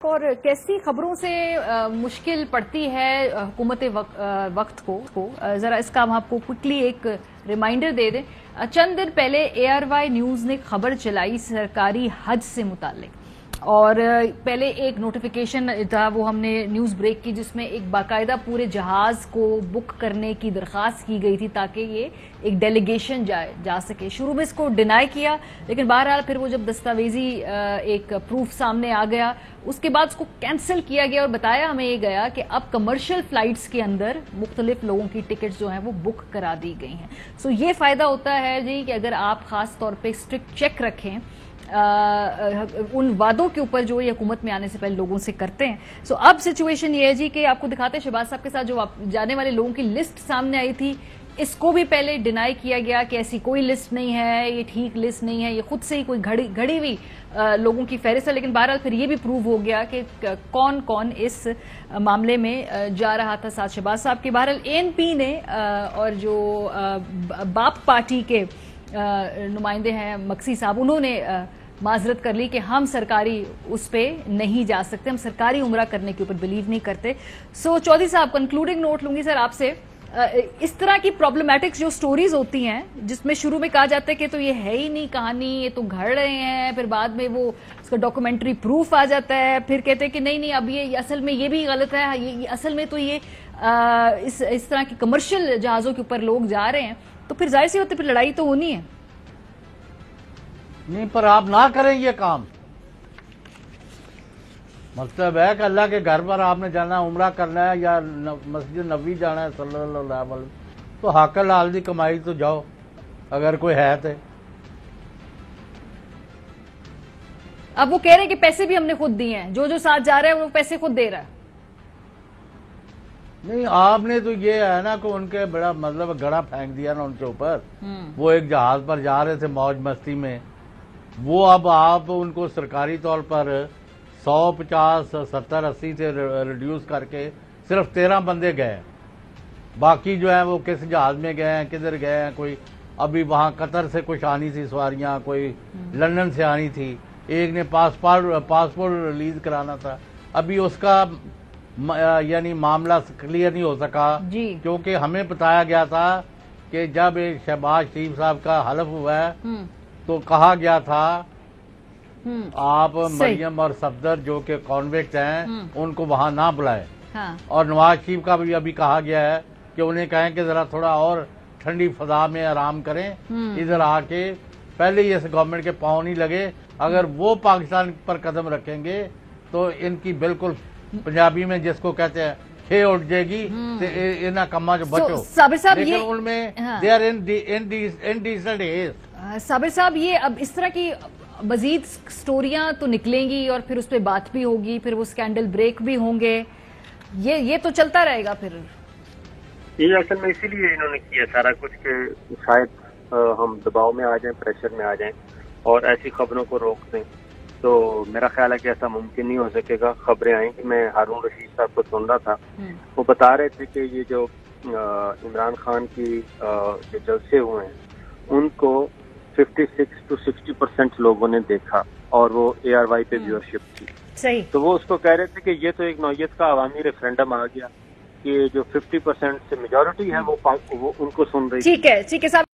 اور کیسی خبروں سے مشکل پڑتی ہے حکومت وقت کو ذرا اس کا ہم آپ کو کوئکلی ایک ریمائنڈر دے دیں۔ چند دن پہلے ARY نیوز نے خبر چلائی سرکاری حج سے متعلق، اور پہلے ایک نوٹیفیکیشن تھا وہ ہم نے نیوز بریک کی، جس میں ایک باقاعدہ پورے جہاز کو بک کرنے کی درخواست کی گئی تھی تاکہ یہ ایک ڈیلیگیشن جا سکے۔ شروع میں اس کو ڈینائی کیا، لیکن بہرحال پھر وہ جب دستاویزی ایک پروف سامنے آ گیا، اس کے بعد اس کو کینسل کیا گیا اور بتایا ہمیں یہ گیا کہ اب کمرشل فلائٹس کے اندر مختلف لوگوں کی ٹکٹس جو ہیں وہ بک کرا دی گئی ہیں۔ سو یہ فائدہ ہوتا ہے جی کہ اگر آپ خاص طور پہ اسٹرکٹ چیک رکھیں ان وعدوں کے اوپر جو یہ حکومت میں آنے سے پہلے لوگوں سے کرتے ہیں۔ سو اب سچویشن یہ ہے جی کہ آپ کو دکھاتے ہیں شہباز صاحب کے ساتھ جو جانے والے لوگوں کی لسٹ سامنے آئی تھی، اس کو بھی پہلے ڈینائی کیا گیا کہ ایسی کوئی لسٹ نہیں ہے، یہ ٹھیک لسٹ نہیں ہے، یہ خود سے ہی کوئی گھڑی ہوئی لوگوں کی فہرست ہے۔ لیکن بہرحال پھر یہ بھی پروو ہو گیا کہ کون کون اس معاملے میں جا رہا تھا ساتھ شہباز صاحب کے۔ بہرحال ANP نے اور جو باپ پارٹی کے نمائندے ہیں مکسی صاحب، انہوں نے معذرت کر لی کہ ہم سرکاری اس پہ نہیں جا سکتے، ہم سرکاری عمرہ کرنے کے اوپر بلیو نہیں کرتے۔ سو چودھری صاحب کنکلوڈنگ نوٹ لوں گی سر آپ سے، اس طرح کی پرابلمٹکس جو سٹوریز ہوتی ہیں جس میں شروع میں کہا جاتا ہے کہ تو یہ ہے ہی نہیں کہانی، یہ تو گھڑ رہے ہیں، پھر بعد میں وہ اس کا ڈاکومنٹری پروف آ جاتا ہے، پھر کہتے ہیں کہ نہیں اب یہ اصل میں یہ بھی غلط ہے، یہ اصل میں تو یہ اس طرح کی کمرشل جہازوں کے اوپر لوگ جا رہے ہیں، تو پھر ظاہر سی ہوتی پھر لڑائی تو ہونی ہے۔ نہیں، پر آپ نہ کریں یہ کام۔ مطلب ہے کہ اللہ کے گھر پر آپ نے جانا، عمرہ کرنا ہے یا مسجد نبوی جانا ہے صلی اللہ علیہ وسلم، تو حق حلال دی کمائی تو جاؤ اگر کوئی ہے تو۔ اب وہ کہہ رہے ہیں کہ پیسے بھی ہم نے خود دیے ہیں، جو ساتھ جا رہا ہے وہ پیسے خود دے رہا ہے۔ نہیں، آپ نے تو یہ ہے نا کہ ان کے بڑا مطلب گڑا پھینک دیا نا ان کے اوپر۔ وہ ایک جہاز پر جا رہے تھے موج مستی میں، وہ اب آپ ان کو سرکاری طور پر 100 50 70 80 سے ریڈیوس کر کے صرف 13 بندے گئے، باقی جو ہیں وہ کس جہاز میں گئے ہیں، کدھر گئے ہیں، کوئی ابھی وہاں قطر سے کچھ آنی تھی سواریاں، کوئی لندن سے آنی تھی، ایک نے پاسپورٹ ریلیز کرانا تھا، ابھی اس کا یعنی معاملہ کلیئر نہیں ہو سکا، کیونکہ ہمیں بتایا گیا تھا کہ جب شہباز شریف صاحب کا حلف ہوا ہے تو کہا گیا تھا آپ مریم اور صفدر جو کہ کانویکٹ ہیں ان کو وہاں نہ بلائیں، اور نواز شریف کا بھی ابھی کہا گیا ہے کہ انہیں کہیں کہ ذرا تھوڑا اور ٹھنڈی فضا میں آرام کریں، ادھر آ کے پہلے ہی اس گورنمنٹ کے پاؤں نہیں لگے، اگر وہ پاکستان پر قدم رکھیں گے تو ان کی بالکل پنجابی میں جس کو کہتے ہیں کھے اٹھ جائے گی، انہاں کما جو بچو، لیکن ان میں they are indecent is۔ صابر صاحب، یہ اب اس طرح کی مزید سٹوریاں تو نکلیں گی اور پھر اس پہ بات بھی ہوگی، پھر وہ سکینڈل بریک بھی ہوں گے، یہ تو چلتا رہے گا پھر۔ یہ اصل میں اسی لیے انہوں نے کیا سارا کچھ کہ شاید ہم دباؤ میں آ جائیں، پریشر میں آ جائیں اور ایسی خبروں کو روک دیں۔ تو میرا خیال ہے کہ ایسا ممکن نہیں ہو سکے گا۔ خبریں آئیں کہ میں ہارون رشید صاحب کو سن رہا تھا، وہ بتا رہے تھے کہ یہ جو عمران خان کی جو جلسے ہوئے ہیں ان کو 56 to 60% لوگوں نے دیکھا، اور وہ ARY پہ ویورشپ تھی۔ صحیح۔ تو وہ اس کو کہہ رہے تھے کہ یہ تو ایک نوعیت کا عوامی ریفرینڈم آ گیا کہ جو 50% سے میجورٹی ہے وہ ان کو سن رہی ہے۔ ٹھیک ہے صاحب۔